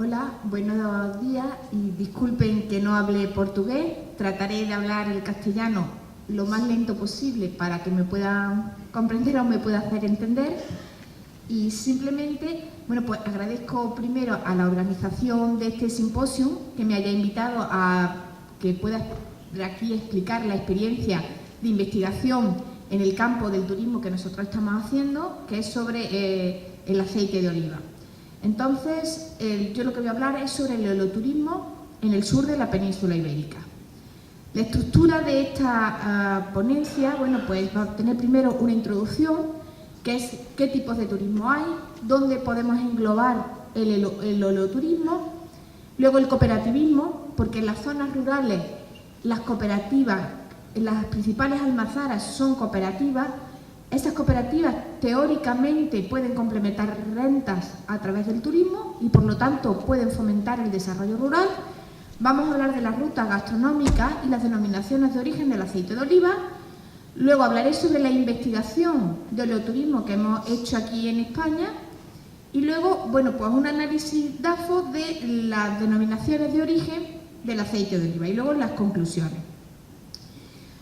Hola, buenos días y disculpen que no hable portugués. Trataré de hablar el castellano lo más lento posible para que me puedan comprender o me pueda hacer entender. Y simplemente, bueno, pues agradezco primero a la organización de este simposio que me haya invitado a que pueda aquí explicar la experiencia de investigación en el campo del turismo que nosotros estamos haciendo, que es sobre el aceite de oliva. Entonces, yo lo que voy a hablar es sobre el oleoturismo en el sur de la península ibérica. La estructura de esta ponencia, bueno, pues va a tener primero una introducción, que es qué tipos de turismo hay, dónde podemos englobar el oleoturismo, luego el cooperativismo, porque en las zonas rurales las cooperativas, las principales almazaras son cooperativas. Esas cooperativas teóricamente pueden complementar rentas a través del turismo y por lo tanto pueden fomentar el desarrollo rural. Vamos a hablar de las rutas gastronómicas y las denominaciones de origen del aceite de oliva. Luego hablaré sobre la investigación de oleoturismo que hemos hecho aquí en España y luego, bueno, pues un análisis DAFO de las denominaciones de origen del aceite de oliva y luego las conclusiones.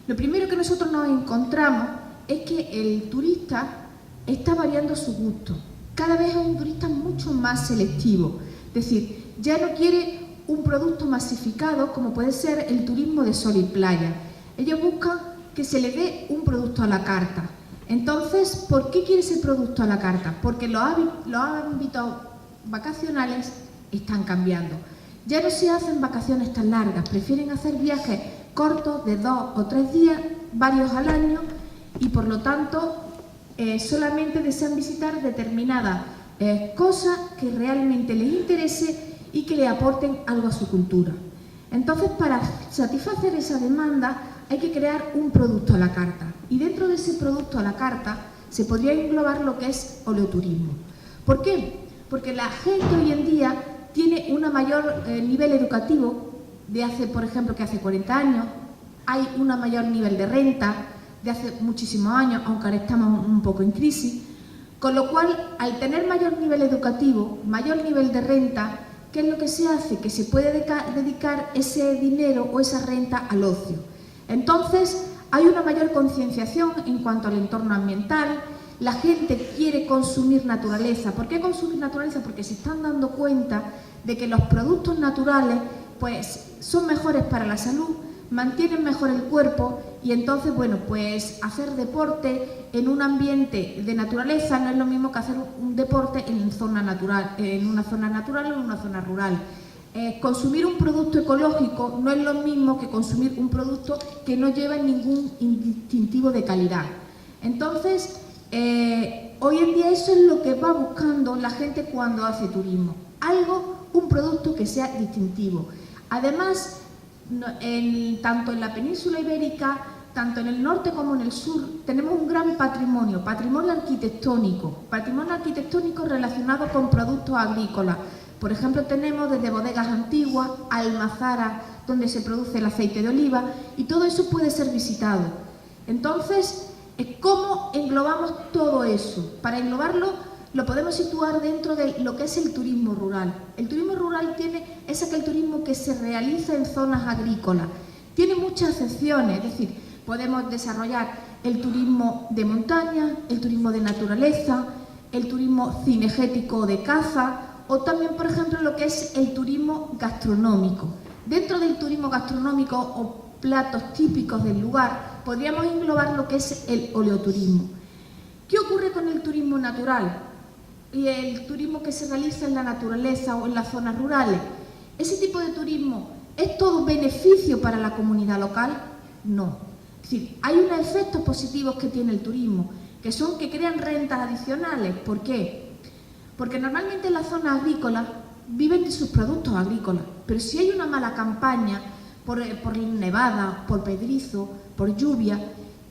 Lo primero que nosotros nos encontramos es que el turista está variando su gusto. Cada vez es un turista mucho más selectivo. Es decir, ya no quiere un producto masificado como puede ser el turismo de sol y playa. Ellos buscan que se le dé un producto a la carta. Entonces, ¿por qué quiere ese producto a la carta? Porque los ámbitos vacacionales están cambiando. Ya no se hacen vacaciones tan largas, prefieren hacer viajes cortos de 2 o 3 días, varios al año, y por lo tanto solamente desean visitar determinadas cosas que realmente les interese y que le aporten algo a su cultura. Entonces, para satisfacer esa demanda hay que crear un producto a la carta y dentro de ese producto a la carta se podría englobar lo que es oleoturismo. ¿Por qué? Porque la gente hoy en día tiene un mayor nivel educativo de hace, por ejemplo, que hace 40 años, hay un mayor nivel de renta de hace muchísimos años, aunque ahora estamos un poco en crisis, con lo cual, al tener mayor nivel educativo, mayor nivel de renta, ¿qué es lo que se hace? Que se puede dedicar ese dinero o esa renta al ocio. Entonces, hay una mayor concienciación en cuanto al entorno ambiental, la gente quiere consumir naturaleza. ¿Por qué consumir naturaleza? Porque se están dando cuenta de que los productos naturales pues, son mejores para la salud, mantienen mejor el cuerpo y entonces, bueno, pues hacer deporte en un ambiente de naturaleza no es lo mismo que hacer un deporte en una zona natural o en una zona rural. Consumir un producto ecológico no es lo mismo que consumir un producto que no lleva ningún distintivo de calidad. Entonces, hoy en día eso es lo que va buscando la gente cuando hace turismo. Un producto que sea distintivo. Además, tanto en la península ibérica, tanto en el norte como en el sur, tenemos un gran patrimonio arquitectónico relacionado con productos agrícolas. Por ejemplo, tenemos desde bodegas antiguas, almazaras donde se produce el aceite de oliva y todo eso puede ser visitado. Entonces, ¿cómo englobamos todo eso? Para englobarlo, lo podemos situar dentro de lo que es el turismo rural. El turismo rural es aquel turismo que se realiza en zonas agrícolas. Tiene muchas acepciones, es decir, podemos desarrollar el turismo de montaña, el turismo de naturaleza, el turismo cinegético de caza o también, por ejemplo, lo que es el turismo gastronómico. Dentro del turismo gastronómico o platos típicos del lugar, podríamos englobar lo que es el oleoturismo. ¿Qué ocurre con el turismo natural y el turismo que se realiza en la naturaleza o en las zonas rurales? ¿Ese tipo de turismo es todo beneficio para la comunidad local? No. Es decir, hay unos efectos positivos que tiene el turismo, que son que crean rentas adicionales. ¿Por qué? Porque normalmente en las zonas agrícolas viven de sus productos agrícolas, pero si hay una mala campaña por nevada, por pedrizo, por lluvia,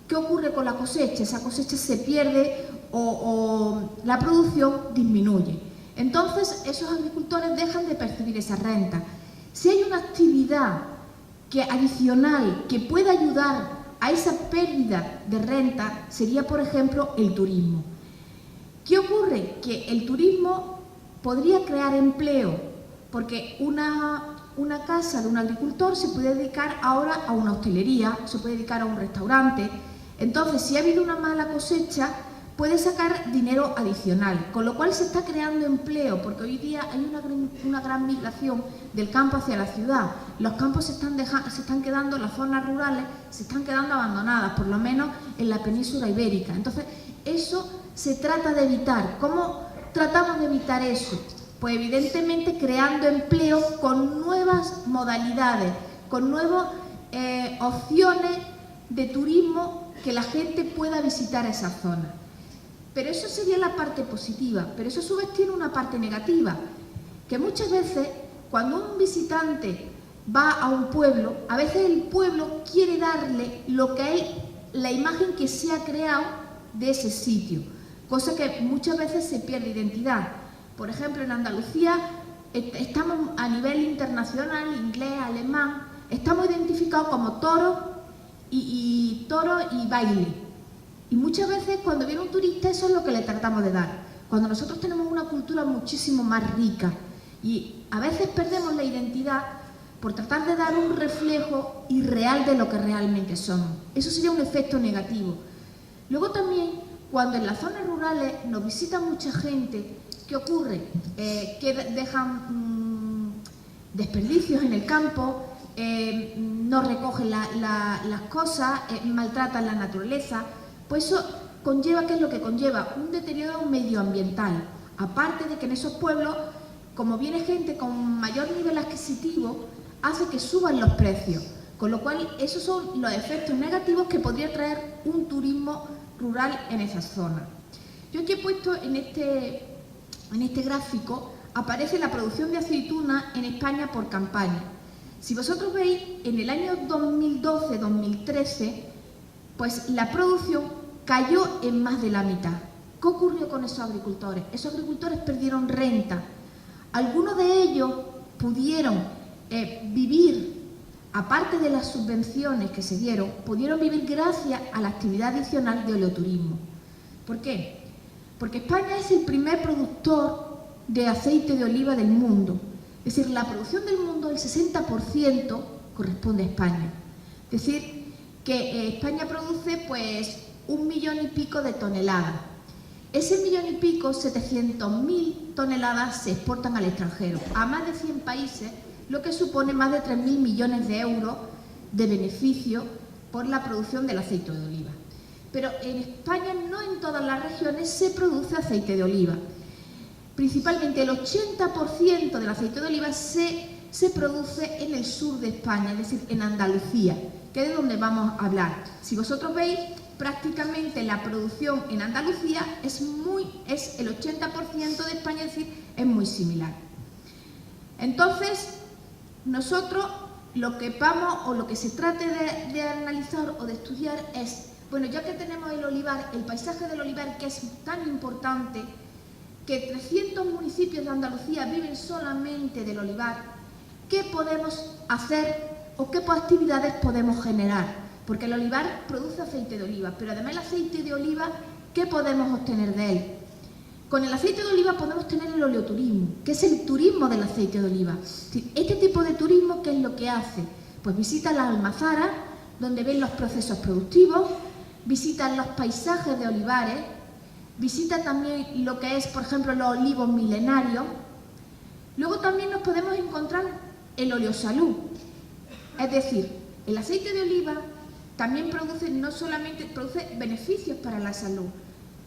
¿qué ocurre con la cosecha? Esa cosecha se pierde o la producción disminuye. Entonces, esos agricultores dejan de percibir esa renta. Si hay una actividad adicional que pueda ayudar a esa pérdida de renta, sería, por ejemplo, el turismo. ¿Qué ocurre? Que el turismo podría crear empleo, porque una casa de un agricultor se puede dedicar ahora a una hostelería, se puede dedicar a un restaurante. Entonces, si ha habido una mala cosecha, puede sacar dinero adicional, con lo cual se está creando empleo, porque hoy día hay una gran migración del campo hacia la ciudad. Los campos se están quedando, las zonas rurales se están quedando abandonadas, por lo menos en la península ibérica. Entonces, eso se trata de evitar. ¿Cómo tratamos de evitar eso? Pues evidentemente creando empleo con nuevas modalidades, con nuevas opciones de turismo que la gente pueda visitar esa zona. Pero eso sería la parte positiva, pero eso a su vez tiene una parte negativa, que muchas veces cuando un visitante va a un pueblo, a veces el pueblo quiere darle lo que es la imagen que se ha creado de ese sitio, cosa que muchas veces se pierde identidad. Por ejemplo, en Andalucía estamos a nivel internacional, inglés, alemán, estamos identificados como toros y baile. Y muchas veces cuando viene un turista eso es lo que le tratamos de dar, cuando nosotros tenemos una cultura muchísimo más rica y a veces perdemos la identidad por tratar de dar un reflejo irreal de lo que realmente somos. Eso sería un efecto negativo. Luego también, cuando en las zonas rurales nos visita mucha gente, ¿qué ocurre? Que dejan desperdicios en el campo, no recogen las cosas, maltratan la naturaleza. Pues eso conlleva, ¿qué es lo que conlleva? Un deterioro medioambiental. Aparte de que en esos pueblos, como viene gente con mayor nivel adquisitivo, hace que suban los precios. Con lo cual, esos son los efectos negativos que podría traer un turismo rural en esas zonas. Yo aquí he puesto en este gráfico, aparece la producción de aceituna en España por campaña. Si vosotros veis, en el año 2012-2013, pues la producción cayó en más de la mitad. ¿Qué ocurrió con esos agricultores? Esos agricultores perdieron renta. Algunos de ellos pudieron vivir, aparte de las subvenciones que se dieron, pudieron vivir gracias a la actividad adicional de oleoturismo. ¿Por qué? Porque España es el primer productor de aceite de oliva del mundo. Es decir, la producción del mundo, el 60% corresponde a España. Es decir, que España produce pues 1 millón y pico de toneladas. Ese millón y pico, 700.000 toneladas se exportan al extranjero, a más de 100 países, lo que supone más de 3.000 millones de euros de beneficio por la producción del aceite de oliva. Pero en España no en todas las regiones se produce aceite de oliva. Principalmente el 80% del aceite de oliva se produce en el sur de España, es decir, en Andalucía, que es de donde vamos a hablar. Si vosotros veis, prácticamente la producción en Andalucía es el 80% de España, es decir, es muy similar. Entonces, nosotros lo que vamos, o lo que se trate de analizar o de estudiar es, bueno, ya que tenemos el olivar, el paisaje del olivar, que es tan importante, que 300 municipios de Andalucía viven solamente del olivar, ¿qué podemos hacer o qué actividades podemos generar? Porque el olivar produce aceite de oliva, pero además el aceite de oliva, ¿qué podemos obtener de él? Con el aceite de oliva podemos tener el oleoturismo, que es el turismo del aceite de oliva. Este tipo de turismo, ¿qué es lo que hace? Pues visita las almazaras, donde ven los procesos productivos, visitan los paisajes de olivares, visita también lo que es, por ejemplo, los olivos milenarios. Luego también nos podemos encontrar el oleosalud, es decir, el aceite de oliva también no solamente produce beneficios para la salud,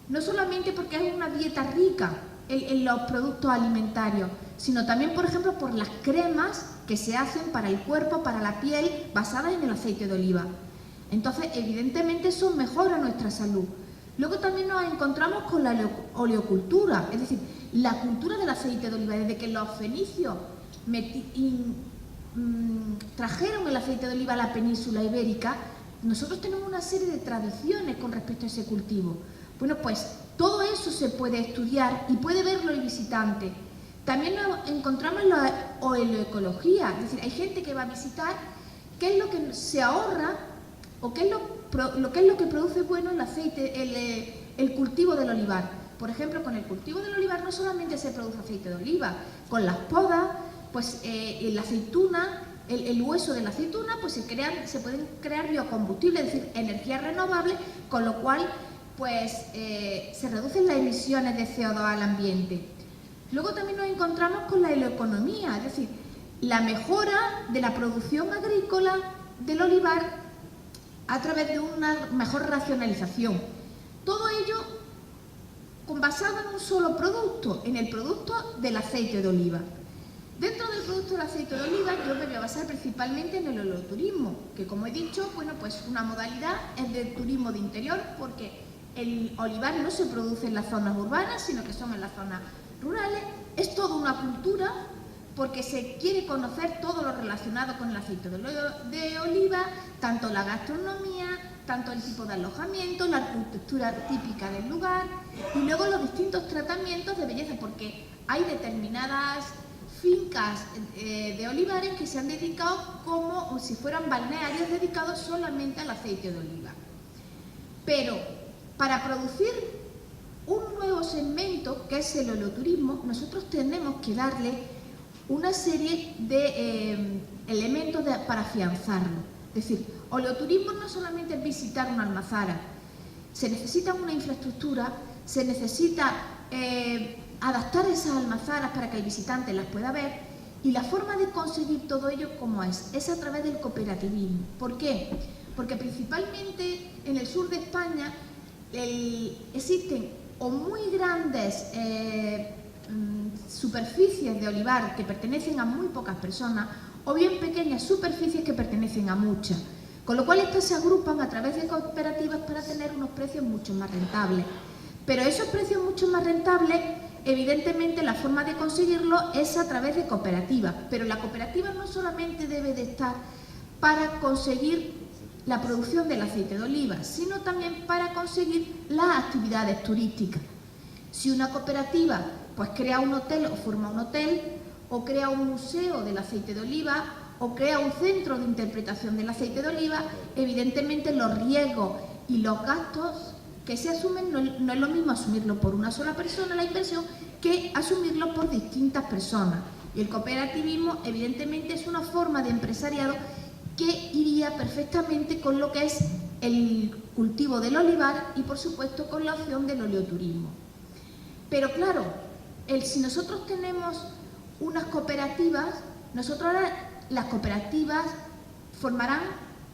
no solamente porque es una dieta rica en los productos alimentarios, sino también, por ejemplo, por las cremas que se hacen para el cuerpo, para la piel, basadas en el aceite de oliva. Entonces, evidentemente, eso mejora nuestra salud. Luego también nos encontramos con la oleocultura, es decir, la cultura del aceite de oliva. Desde que los fenicios trajeron el aceite de oliva a la península ibérica, nosotros tenemos una serie de tradiciones con respecto a ese cultivo. Bueno, pues todo eso se puede estudiar y puede verlo el visitante. También nos encontramos en la oleoecología, es decir, hay gente que va a visitar qué es lo que se ahorra o qué es lo que produce bueno el aceite, el cultivo del olivar. Por ejemplo, con el cultivo del olivar no solamente se produce aceite de oliva, con las podas pues la aceituna, el hueso de la aceituna, pues se pueden crear biocombustibles, es decir, energías renovables, con lo cual pues se reducen las emisiones de CO2 al ambiente. Luego también nos encontramos con la heleoeconomía, es decir, la mejora de la producción agrícola del olivar a través de una mejor racionalización. Todo ello basado en un solo producto, en el producto del aceite de oliva. Dentro del producto del aceite de oliva yo me voy a basar principalmente en el oleoturismo, que como he dicho, bueno, pues una modalidad es de turismo de interior, porque el olivar no se produce en las zonas urbanas, sino que son en las zonas rurales. Es toda una cultura, porque se quiere conocer todo lo relacionado con el aceite de oliva, tanto la gastronomía, tanto el tipo de alojamiento, la arquitectura típica del lugar y luego los distintos tratamientos de belleza, porque hay determinadas fincas de olivares que se han dedicado como si fueran balnearios dedicados solamente al aceite de oliva. Pero para producir un nuevo segmento, que es el oleoturismo, nosotros tenemos que darle una serie de elementos para afianzarlo. Es decir, oleoturismo no solamente es visitar una almazara, se necesita una infraestructura, se necesita adaptar esas almazaras para que el visitante las pueda ver, y la forma de conseguir todo ello, ¿cómo es? Es a través del cooperativismo. ¿Por qué? Porque principalmente en el sur de España existen o muy grandes superficies de olivar que pertenecen a muy pocas personas, o bien pequeñas superficies que pertenecen a muchas, con lo cual estas se agrupan a través de cooperativas para tener unos precios mucho más rentables. Pero esos precios mucho más rentables, evidentemente la forma de conseguirlo es a través de cooperativas, pero la cooperativa no solamente debe de estar para conseguir la producción del aceite de oliva, sino también para conseguir las actividades turísticas. Si una cooperativa pues crea un hotel o forma un hotel, o crea un museo del aceite de oliva, o crea un centro de interpretación del aceite de oliva, evidentemente los riesgos y los gastos que se asumen no es lo mismo asumirlo por una sola persona, la inversión, que asumirlo por distintas personas. Y el cooperativismo, evidentemente, es una forma de empresariado que iría perfectamente con lo que es el cultivo del olivar y, por supuesto, con la opción del oleoturismo. Pero claro, si nosotros tenemos unas cooperativas, las cooperativas formarán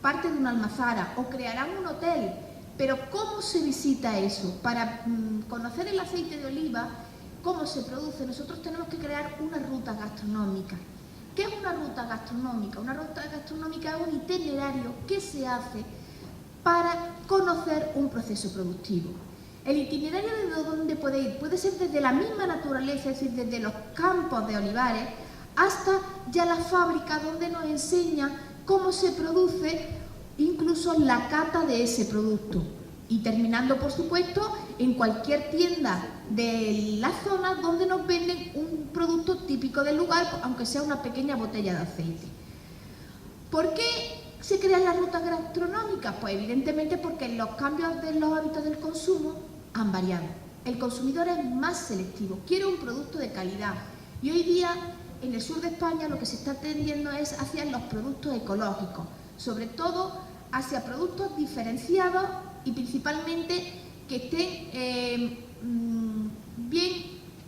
parte de una almazara o crearán un hotel, pero ¿cómo se visita eso? Para conocer el aceite de oliva, cómo se produce, nosotros tenemos que crear una ruta gastronómica. ¿Qué es una ruta gastronómica? Una ruta gastronómica es un itinerario que se hace para conocer un proceso productivo. El itinerario de dónde puede ir puede ser desde la misma naturaleza, es decir, desde los campos de olivares, hasta ya la fábrica donde nos enseñan cómo se produce incluso la cata de ese producto. Y terminando, por supuesto, en cualquier tienda de la zona donde nos venden un producto típico del lugar, aunque sea una pequeña botella de aceite. ¿Por qué se crean las rutas gastronómicas? Pues evidentemente porque los cambios de los hábitos del consumo han variado. El consumidor es más selectivo, quiere un producto de calidad. Y hoy día, en el sur de España, lo que se está tendiendo es hacia los productos ecológicos, sobre todo hacia productos diferenciados y principalmente que estén bien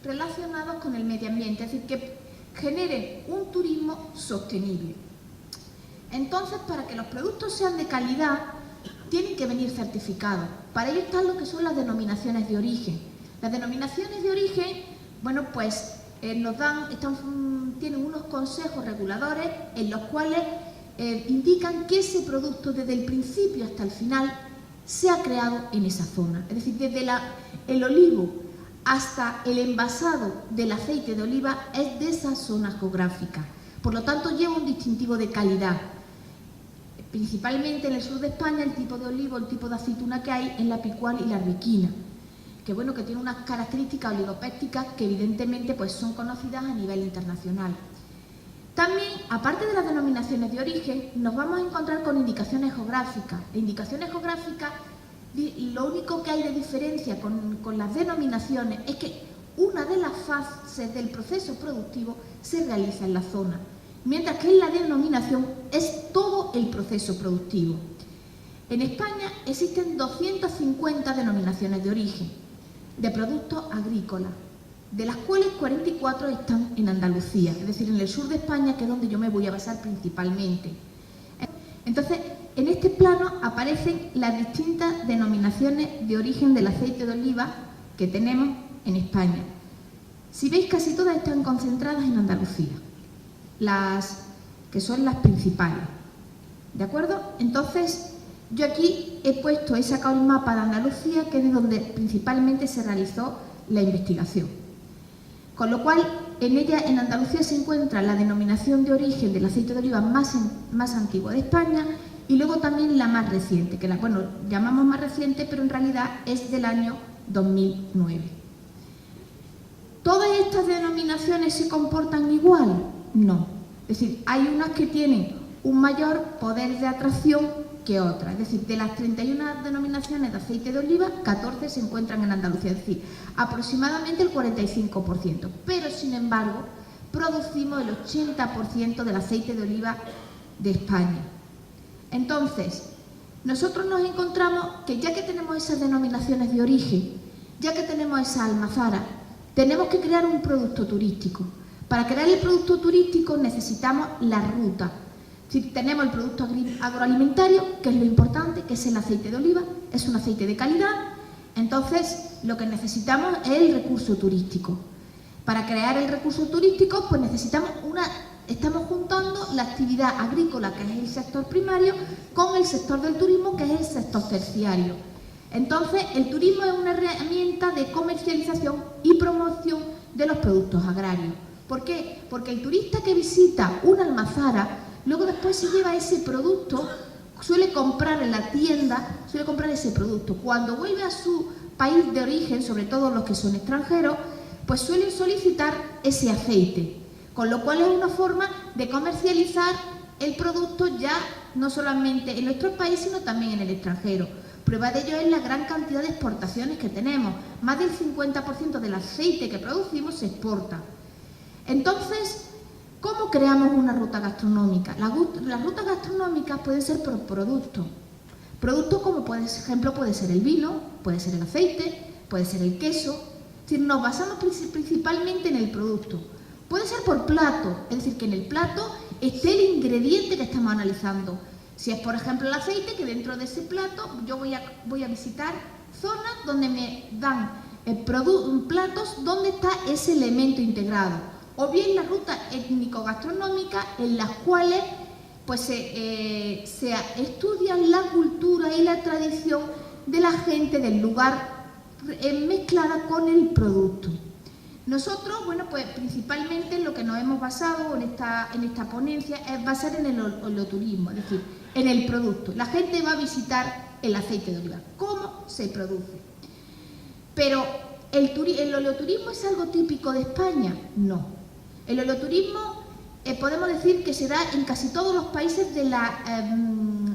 relacionados con el medio ambiente, es decir, que generen un turismo sostenible. Entonces, para que los productos sean de calidad, tienen que venir certificados. Para ello están lo que son las denominaciones de origen. Las denominaciones de origen, bueno, pues tienen unos consejos reguladores en los cuales indican que ese producto desde el principio hasta el final se ha creado en esa zona. Es decir, desde el olivo hasta el envasado del aceite de oliva es de esa zona geográfica. Por lo tanto, lleva un distintivo de calidad. Principalmente en el sur de España, el tipo de olivo, el tipo de aceituna que hay es la picual y la riquina, que bueno, que tiene unas características oligopépticas que evidentemente pues son conocidas a nivel internacional. También, aparte de las denominaciones de origen, nos vamos a encontrar con indicaciones geográficas. Las indicaciones geográficas, lo único que hay de diferencia con las denominaciones es que una de las fases del proceso productivo se realiza en la zona, mientras que en la denominación es todo el proceso productivo. En España existen 250 denominaciones de origen de productos agrícolas, de las cuales 44 están en Andalucía, es decir, en el sur de España, que es donde yo me voy a basar principalmente. Entonces, en este plano aparecen las distintas denominaciones de origen del aceite de oliva que tenemos en España. Si veis, casi todas están concentradas en Andalucía, las que son las principales, ¿de acuerdo? Entonces, yo aquí he sacado el mapa de Andalucía, que es de donde principalmente se realizó la investigación. Con lo cual, en Andalucía se encuentra la denominación de origen del aceite de oliva más antiguo de España y luego también la más reciente, que llamamos más reciente, pero en realidad es del año 2009. ¿Todas estas denominaciones se comportan igual? No. Es decir, hay unas que tienen un mayor poder de atracción que otras. Es decir, de las 31 denominaciones de aceite de oliva, 14 se encuentran en Andalucía, es decir, aproximadamente el 45%. Pero, sin embargo, producimos el 80% del aceite de oliva de España. Entonces, nosotros nos encontramos que ya que tenemos esas denominaciones de origen, ya que tenemos esa almazara, tenemos que crear un producto turístico. Para crear el producto turístico necesitamos la ruta. Si tenemos el producto agroalimentario, que es lo importante, que es el aceite de oliva, es un aceite de calidad, entonces lo que necesitamos es el recurso turístico. Para crear el recurso turístico, pues estamos juntando la actividad agrícola, que es el sector primario, con el sector del turismo, que es el sector terciario. Entonces, el turismo es una herramienta de comercialización y promoción de los productos agrarios. ¿Por qué? Porque el turista que visita una almazara, luego después se lleva ese producto, suele comprar en la tienda, suele comprar ese producto. Cuando vuelve a su país de origen, sobre todo los que son extranjeros, pues suelen solicitar ese aceite. Con lo cual es una forma de comercializar el producto ya no solamente en nuestro país, sino también en el extranjero. Prueba de ello es la gran cantidad de exportaciones que tenemos. Más del 50% del aceite que producimos se exporta. Entonces, ¿cómo creamos una ruta gastronómica? Las rutas gastronómicas pueden ser por productos. Productos como, por ejemplo, puede ser el vino, puede ser el aceite, puede ser el queso. Es decir, nos basamos principalmente en el producto. Puede ser por plato, es decir, que en el plato esté el ingrediente que estamos analizando. Si es, por ejemplo, el aceite, que dentro de ese plato yo voy a visitar zonas donde me dan platos donde está ese elemento integrado. O bien la ruta étnico-gastronómica, en las cuales pues, se estudian la cultura y la tradición de la gente del lugar mezclada con el producto. Nosotros, bueno, pues principalmente lo que nos hemos basado en esta ponencia es basar en el oleoturismo, es decir, en el producto. La gente va a visitar el aceite de oliva. ¿Cómo se produce? Pero, ¿el oleoturismo es algo típico de España? No. El oleoturismo podemos decir que se da en casi todos los países de la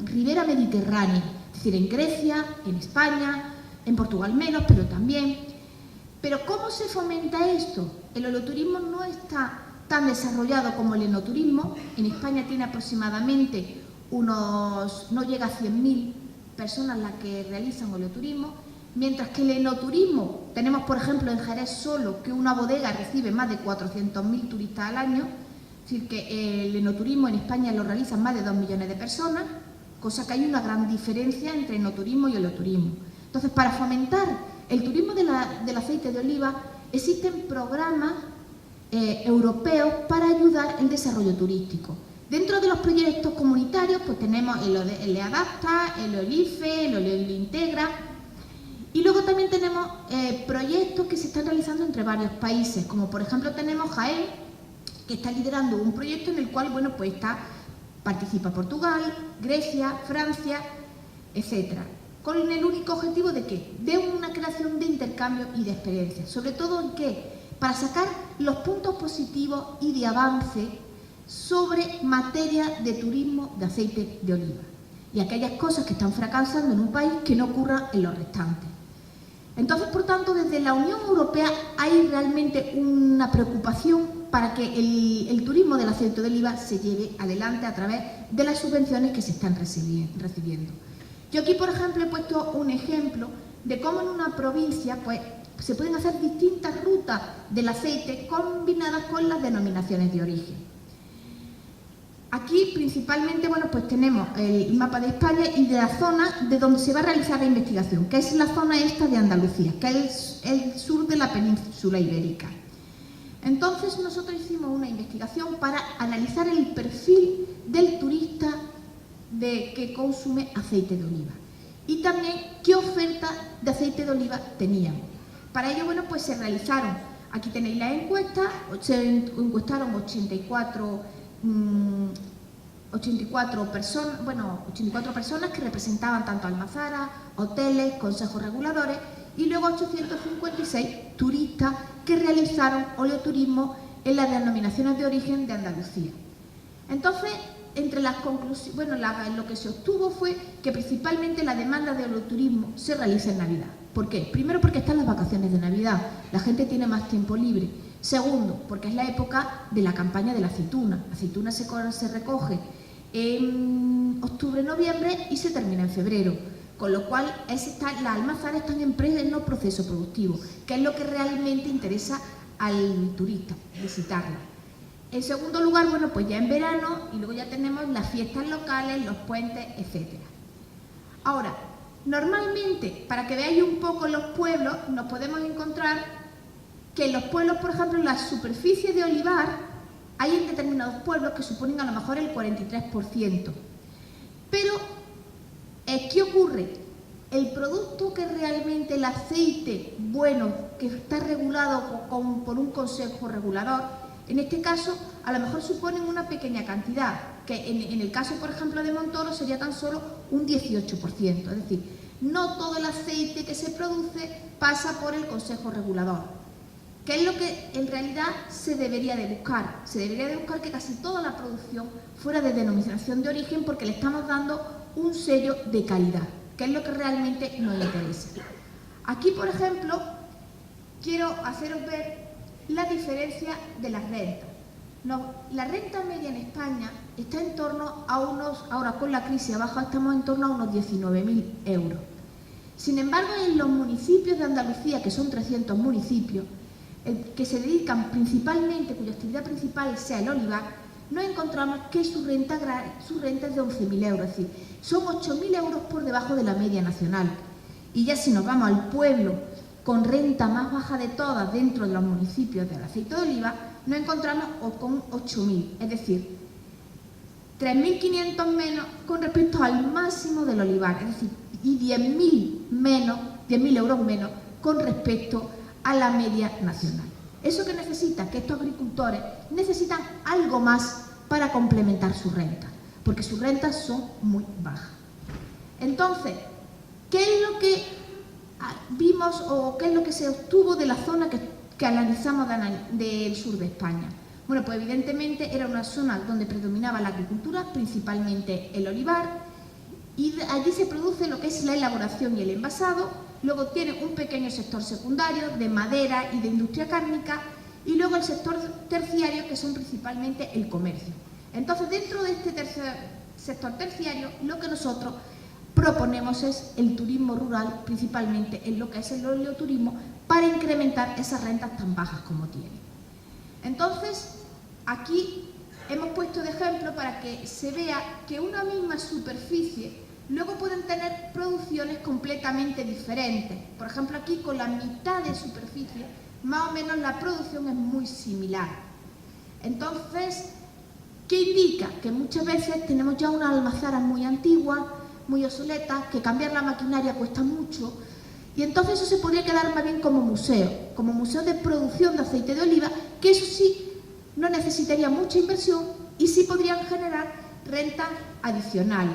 ribera mediterránea, es decir, en Grecia, en España, en Portugal menos, pero también. Pero ¿cómo se fomenta esto? El oleoturismo no está tan desarrollado como el enoturismo. En España tiene aproximadamente no llega a 100.000 personas las que realizan oleoturismo, mientras que el enoturismo, tenemos por ejemplo en Jerez solo que una bodega recibe más de 400.000 turistas al año, es decir que el enoturismo en España lo realizan más de 2 millones de personas, cosa que hay una gran diferencia entre enoturismo y oleoturismo. Entonces, para fomentar el turismo del aceite de oliva, existen programas europeos para ayudar el desarrollo turístico. Dentro de los proyectos comunitarios, pues tenemos el EADAPTA, el OLIFE, el OLINTEGRA, y luego también tenemos proyectos que se están realizando entre varios países, como por ejemplo tenemos Jaén, que está liderando un proyecto en el cual, bueno, pues participa Portugal, Grecia, Francia, etcétera, con el único objetivo de ¿qué? De una creación de intercambio y de experiencias, sobre todo en qué, para sacar los puntos positivos y de avance sobre materia de turismo de aceite de oliva y aquellas cosas que están fracasando en un país que no ocurran en los restantes. Entonces, por tanto, desde la Unión Europea hay realmente una preocupación para que el turismo del aceite de oliva se lleve adelante a través de las subvenciones que se están recibiendo. Yo aquí, por ejemplo, he puesto un ejemplo de cómo en una provincia pues, se pueden hacer distintas rutas del aceite combinadas con las denominaciones de origen. Aquí principalmente pues tenemos el mapa de España y de la zona de donde se va a realizar la investigación, que es la zona esta de Andalucía, que es el sur de la península ibérica. Entonces nosotros hicimos una investigación para analizar el perfil del turista que consume aceite de oliva y también qué oferta de aceite de oliva teníamos. Para ello, pues se realizaron, aquí tenéis la encuesta, se encuestaron 84 personas que representaban tanto almazaras, hoteles, consejos reguladores y luego 856 turistas que realizaron oleoturismo en las denominaciones de origen de Andalucía. Entonces, entre las conclusiones, lo que se obtuvo fue que principalmente la demanda de oleoturismo se realiza en Navidad. ¿Por qué? Primero, porque están las vacaciones de Navidad, la gente tiene más tiempo libre. Segundo, porque es la época de la campaña de la aceituna. La aceituna se recoge en octubre, noviembre y se termina en febrero. Con lo cual, las almazaras están en pleno proceso productivo, que es lo que realmente interesa al turista, visitarla. En segundo lugar, pues ya en verano y luego ya tenemos las fiestas locales, los puentes, etc. Ahora, normalmente, para que veáis un poco los pueblos, nos podemos encontrar que en los pueblos, por ejemplo, en la superficie de olivar, hay en determinados pueblos que suponen a lo mejor el 43%. Pero, ¿qué ocurre? El producto que realmente el aceite bueno, que está regulado por un consejo regulador, en este caso, a lo mejor suponen una pequeña cantidad, que en el caso, por ejemplo, de Montoro sería tan solo un 18%. Es decir, no todo el aceite que se produce pasa por el consejo regulador. ¿Qué es lo que en realidad se debería de buscar? Se debería de buscar que casi toda la producción fuera de denominación de origen porque le estamos dando un sello de calidad, que es lo que realmente nos interesa. Aquí, por ejemplo, quiero haceros ver la diferencia de las rentas. La renta media en España está en torno a ahora con la crisis abajo estamos en torno a unos 19.000 euros. Sin embargo, en los municipios de Andalucía, que son 300 municipios, que se dedican principalmente, cuya actividad principal sea el olivar, nos encontramos que su renta es de 11.000 euros, es decir, son 8.000 euros por debajo de la media nacional. Y ya si nos vamos al pueblo con renta más baja de todas dentro de los municipios del aceite de oliva, nos encontramos con 8.000, es decir, 3.500 menos con respecto al máximo del olivar, es decir, y 10.000 euros menos con respecto a la media nacional. ¿Eso qué necesita? Que estos agricultores necesitan algo más para complementar su renta, porque sus rentas son muy bajas. Entonces, ¿qué es lo que vimos o qué es lo que se obtuvo de la zona que analizamos del sur de España? Bueno, pues evidentemente era una zona donde predominaba la agricultura, principalmente el olivar, y allí se produce lo que es la elaboración y el envasado. Luego tiene un pequeño sector secundario de madera y de industria cárnica y luego el sector terciario, que son principalmente el comercio. Entonces, dentro de este sector terciario, lo que nosotros proponemos es el turismo rural, principalmente en lo que es el oleoturismo, para incrementar esas rentas tan bajas como tiene. Entonces, aquí hemos puesto de ejemplo para que se vea que una misma superficie luego pueden tener producciones completamente diferentes. Por ejemplo, aquí con la mitad de superficie, más o menos la producción es muy similar. Entonces, ¿qué indica? Que muchas veces tenemos ya unas almazaras muy antiguas, muy obsoletas, que cambiar la maquinaria cuesta mucho, y entonces eso se podría quedar más bien como museo de producción de aceite de oliva, que eso sí no necesitaría mucha inversión y sí podrían generar rentas adicionales.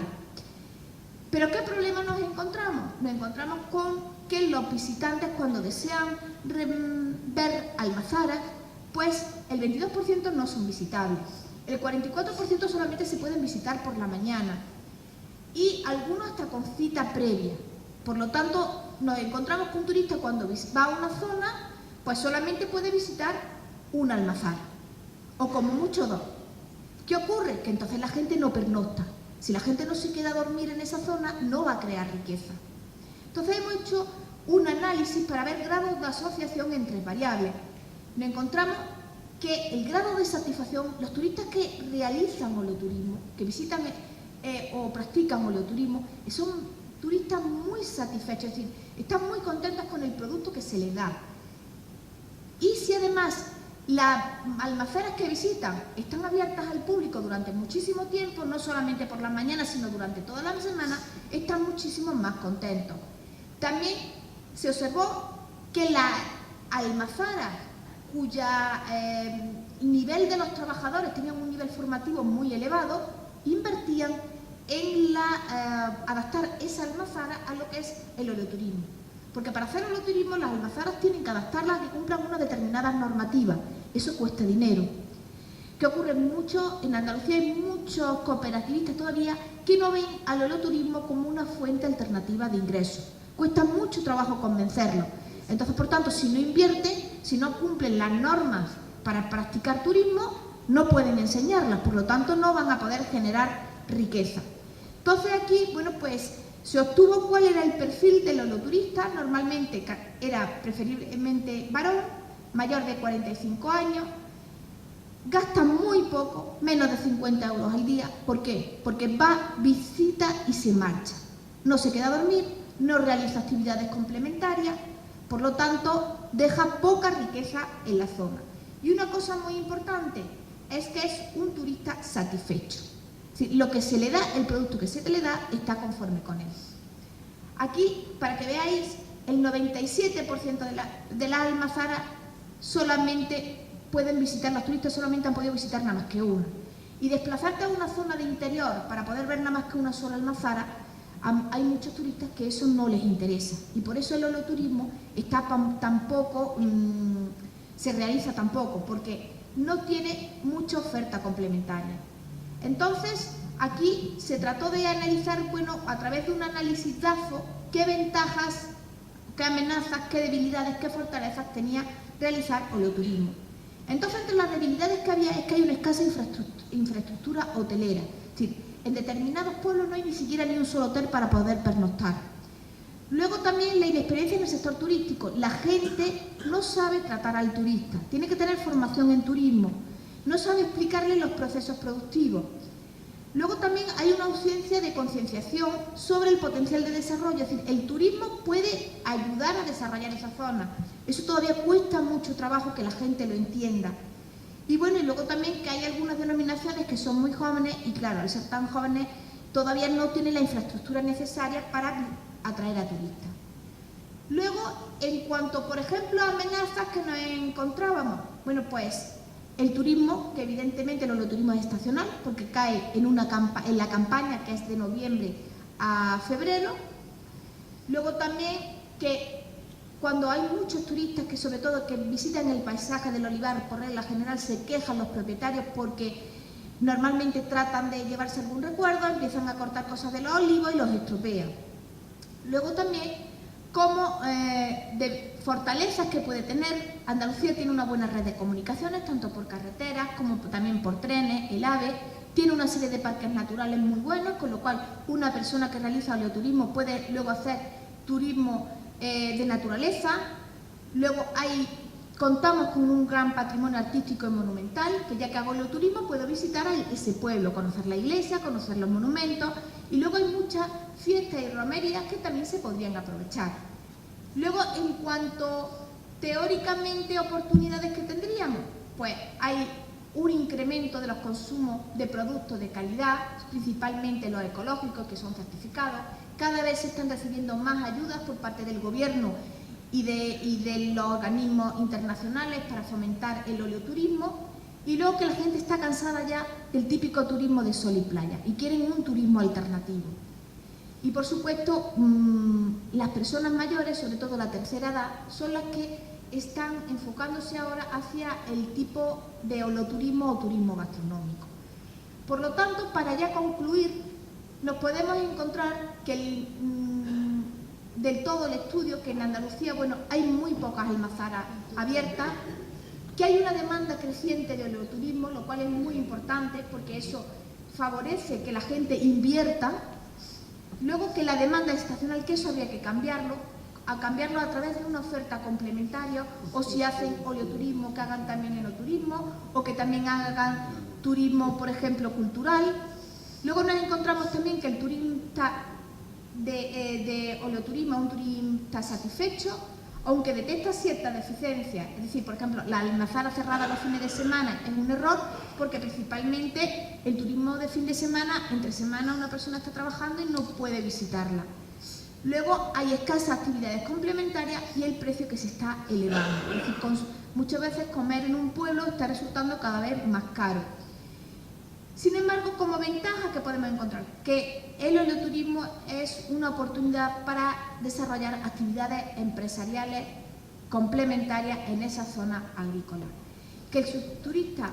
¿Pero qué problema nos encontramos? Nos encontramos con que los visitantes, cuando desean ver almazaras, pues el 22% no son visitables, el 44% solamente se pueden visitar por la mañana y algunos hasta con cita previa. Por lo tanto, nos encontramos que un turista cuando va a una zona, pues solamente puede visitar una almazara, o como mucho dos. ¿Qué ocurre? Que entonces la gente no pernocta. Si la gente no se queda a dormir en esa zona, no va a crear riqueza. Entonces hemos hecho un análisis para ver grados de asociación entre variables. Nos encontramos que el grado de satisfacción, los turistas que realizan oleoturismo, que visitan o practican oleoturismo, son turistas muy satisfechos, es decir, están muy contentos con el producto que se les da. Y si además las almaceras que visitan están abiertas al público durante muchísimo tiempo, no solamente por las mañanas, sino durante toda la semana, están muchísimo más contentos. También se observó que las almazaras cuya nivel de los trabajadores tenían un nivel formativo muy elevado, invertían en adaptar esa almazara a lo que es el oleoturismo. Porque para hacer oleoturismo las almazaras tienen que adaptarlas a que cumplan unas determinadas normativas. Eso cuesta dinero. ¿Qué ocurre? En Andalucía hay muchos cooperativistas todavía que no ven al oleoturismo como una fuente alternativa de ingresos. Cuesta mucho trabajo convencerlos. Entonces, por tanto, si no invierten, si no cumplen las normas para practicar turismo, no pueden enseñarlas, por lo tanto no van a poder generar riqueza. Entonces aquí, bueno, pues se obtuvo cuál era el perfil del oleoturista. Normalmente era preferiblemente varón, mayor de 45 años, gasta muy poco, menos de 50 euros al día. ¿Por qué? Porque va, visita y se marcha. No se queda a dormir, no realiza actividades complementarias, por lo tanto, deja poca riqueza en la zona. Y una cosa muy importante es que es un turista satisfecho. Sí, lo que se le da, el producto que se le da, está conforme con él. Aquí, para que veáis, el 97% de las almazaras solamente pueden visitar, los turistas solamente han podido visitar nada más que una. Y desplazarte a una zona de interior para poder ver nada más que una sola almazara, hay muchos turistas que eso no les interesa. Y por eso el oleoturismo se realiza tan poco, porque no tiene mucha oferta complementaria. Entonces, aquí se trató de analizar, bueno, a través de un análisis DAFO, qué ventajas, qué amenazas, qué debilidades, qué fortalezas tenía realizar oleoturismo. Entonces, entre las debilidades que había es que hay una escasa infraestructura hotelera. Es decir, en determinados pueblos no hay ni siquiera ni un solo hotel para poder pernoctar. Luego también la inexperiencia en el sector turístico. La gente no sabe tratar al turista, tiene que tener formación en turismo, no sabe explicarle los procesos productivos. Luego también hay una ausencia de concienciación sobre el potencial de desarrollo, es decir, el turismo puede ayudar a desarrollar esa zona. Eso todavía cuesta mucho trabajo que la gente lo entienda. Y bueno, y luego también que hay algunas denominaciones que son muy jóvenes y claro, al ser tan jóvenes todavía no tienen la infraestructura necesaria para atraer a turistas. Luego, en cuanto, por ejemplo, a amenazas que nos encontrábamos, bueno, pues el turismo, que evidentemente el oleoturismo es estacional, porque cae en la campaña que es de noviembre a febrero. Luego también que cuando hay muchos turistas que sobre todo que visitan el paisaje del olivar, por regla general se quejan los propietarios porque normalmente tratan de llevarse algún recuerdo, empiezan a cortar cosas de los olivos y los estropean. Luego también como de fortalezas que puede tener, Andalucía tiene una buena red de comunicaciones, tanto por carreteras como también por trenes, el AVE, tiene una serie de parques naturales muy buenos, con lo cual una persona que realiza oleoturismo puede luego hacer turismo de naturaleza. Luego contamos con un gran patrimonio artístico y monumental, que ya que hago oleoturismo puedo visitar ese pueblo, conocer la iglesia, conocer los monumentos, y luego hay muchas fiestas y romerías que también se podrían aprovechar. Luego, en cuanto teóricamente oportunidades que tendríamos, pues hay un incremento de los consumos de productos de calidad, principalmente los ecológicos que son certificados. Cada vez se están recibiendo más ayudas por parte del gobierno y de los organismos internacionales para fomentar el oleoturismo. Y luego que la gente está cansada ya del típico turismo de sol y playa y quieren un turismo alternativo. Y por supuesto, las personas mayores, sobre todo la tercera edad, son las que están enfocándose ahora hacia el tipo de oleoturismo o turismo gastronómico. Por lo tanto, para ya concluir, nos podemos encontrar que del todo el estudio que en Andalucía, bueno, hay muy pocas almazaras abiertas, que hay una demanda creciente de oleoturismo, lo cual es muy importante porque eso favorece que la gente invierta. Luego, que la demanda estacional, que eso habría que cambiarlo a través de una oferta complementaria, o si hacen oleoturismo, que hagan también enoturismo, o que también hagan turismo, por ejemplo, cultural. Luego nos encontramos también que el turista de oleoturismo es un turista satisfecho, aunque detecta ciertas deficiencias. Es decir, por ejemplo, la almazara cerrada los fines de semana es un error, porque principalmente el turismo de fin de semana, entre semana una persona está trabajando y no puede visitarla. Luego hay escasas actividades complementarias y el precio que se está elevando. Es decir, muchas veces comer en un pueblo está resultando cada vez más caro. Sin embargo, como ventaja que podemos encontrar, que el oleoturismo es una oportunidad para desarrollar actividades empresariales complementarias en esa zona agrícola. Que el turista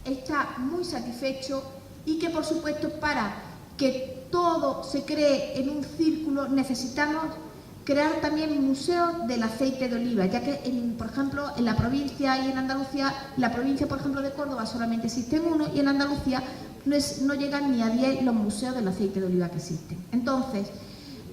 está muy satisfecho y que, por supuesto, para que todo se cree en un círculo necesitamos crear también museos del aceite de oliva, ya que, por ejemplo, en la provincia y en Andalucía, la provincia, por ejemplo, de Córdoba solamente existen uno, y en Andalucía no llegan ni a 10 los museos del aceite de oliva que existen. Entonces,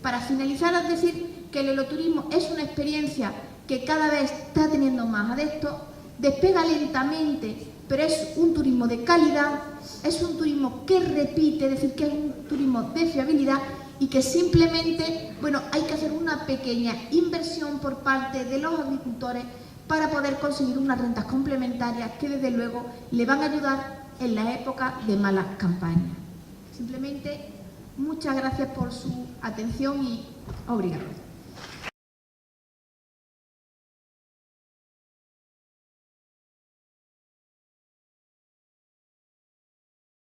para finalizar, es decir que el oleoturismo es una experiencia que cada vez está teniendo más adeptos, despega lentamente, pero es un turismo de calidad, es un turismo que repite, es decir, que es un turismo de fiabilidad, y que simplemente, bueno, hay que hacer una pequeña inversión por parte de los agricultores para poder conseguir unas rentas complementarias que, desde luego, le van a ayudar en la época de malas campañas. Simplemente, muchas gracias por su atención y obrigado.